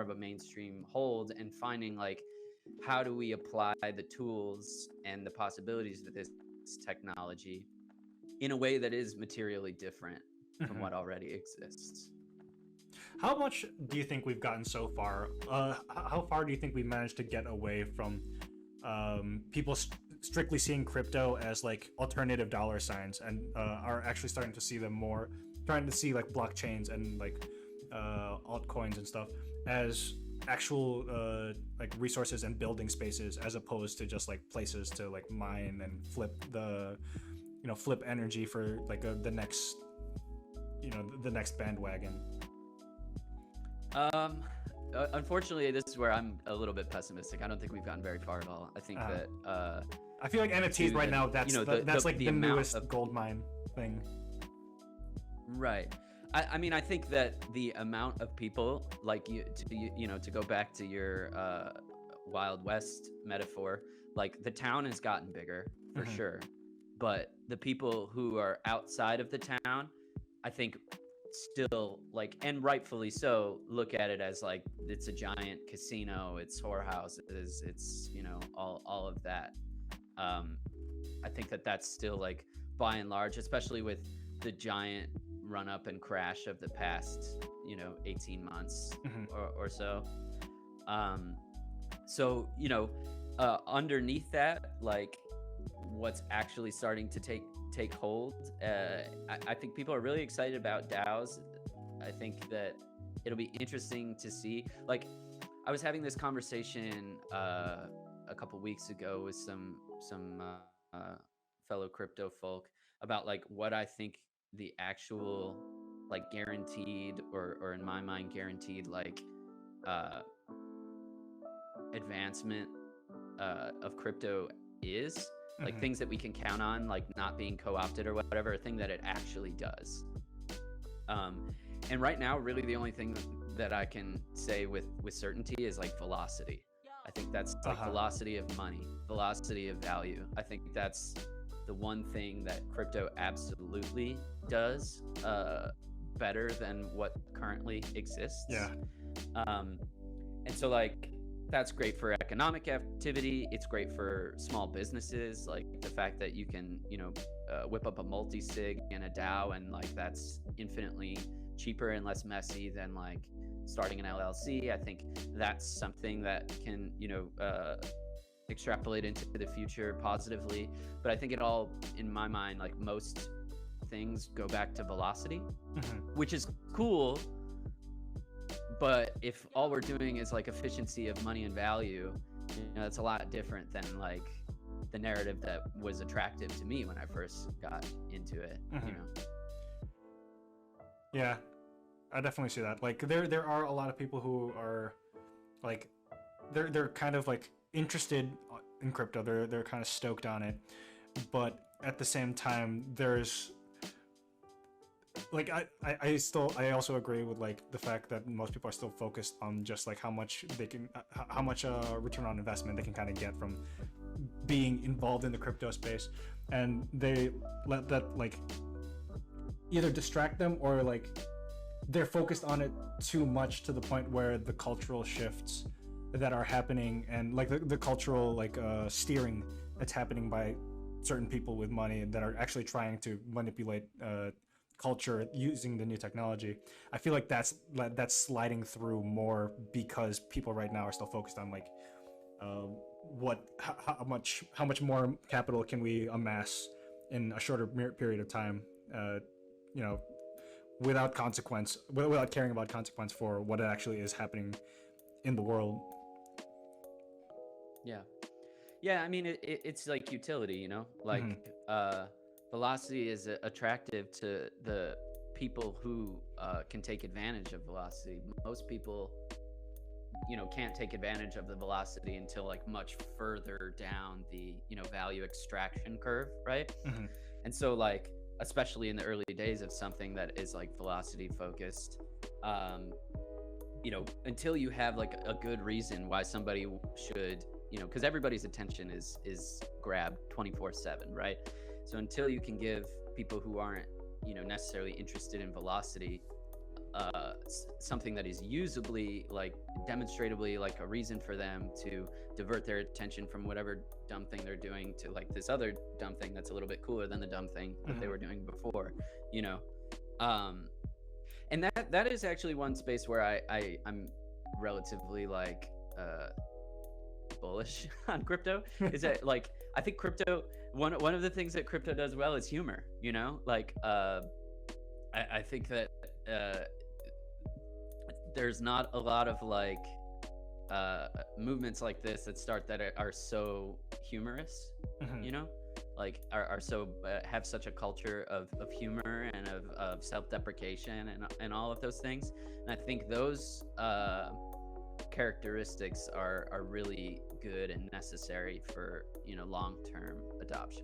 of a mainstream hold, and finding like, how do we apply the tools and the possibilities of this technology in a way that is materially different from what already exists. How much do you think we've gotten so far? How far do you think we managed to get away from people strictly seeing crypto as like alternative dollar signs, and are actually starting to see them more, trying to see like blockchains and like altcoins and stuff as actual like resources and building spaces, as opposed to just like places to like mine and flip energy for like the next bandwagon? Unfortunately, this is where I'm a little bit pessimistic. I don't think we've gotten very far at all. I think that I feel like NFTs right now, that's like the newest gold mine thing. Right. I mean, I think that the amount of people, like to go back to your Wild West metaphor, like the town has gotten bigger for sure, but the people who are outside of the town, I think still, like, and rightfully so, look at it as like it's a giant casino, it's whorehouses, it's all of that. I think that that's still, like, by and large, especially with the giant run up and crash of the past 18 months or so. So underneath that, like, what's actually starting to take hold, I think people are really excited about DAOs. I think that it'll be interesting to see. Like, I was having this conversation a couple weeks ago with some fellow crypto folk about like what I think the actual, like, guaranteed or in my mind guaranteed, like, advancement of crypto is, like, things that we can count on, like not being co-opted or whatever, a thing that it actually does. And right now, really the only thing that I can say with certainty is like velocity. I think that's like velocity of money, velocity of value. I think that's the one thing that crypto absolutely does better than what currently exists. Yeah. And so, like, that's great for economic activity. It's great for small businesses, like the fact that you can, whip up a multi-sig in a DAO, and like that's infinitely cheaper and less messy than like starting an LLC. I think that's something that can, extrapolate into the future positively. But I think it all, in my mind, like most things, go back to velocity, which is cool. But if all we're doing is like efficiency of money and value, that's a lot different than like the narrative that was attractive to me when I first got into it. Yeah, I definitely see that. Like there are a lot of people who are like they're kind of like interested in crypto. They're kind of stoked on it, but at the same time, there's like I also agree with like the fact that most people are still focused on just like how much return on investment they can kind of get from being involved in the crypto space, and they let that like either distract them, or like they're focused on it too much to the point where the cultural shifts that are happening, and like the cultural like steering that's happening by certain people with money that are actually trying to manipulate culture using the new technology. I feel like that's sliding through more because people right now are still focused on like how much more capital can we amass in a shorter period of time, without caring about consequence for what actually is happening in the world. Yeah, I mean, it's like utility, like velocity is attractive to the people who can take advantage of velocity. Most people, can't take advantage of the velocity until like much further down the, value extraction curve, right? And so, like, especially in the early days of something that is like velocity focused, until you have like a good reason why somebody should, because everybody's attention is grabbed 24/7, right? So until you can give people who aren't, necessarily interested in velocity something that is usably, like demonstratably, like a reason for them to divert their attention from whatever dumb thing they're doing to like this other dumb thing that's a little bit cooler than the dumb thing that they were doing before, you know. And that is actually one space where I'm relatively like bullish on crypto. Is that like, I think crypto, one of the things that crypto does well is humor, you know, like I think that there's not a lot of like movements like this that start that are so humorous, you know, like are so have such a culture of humor and of self-deprecation and all of those things. And I think those characteristics are really good and necessary for, you know, long-term adoption.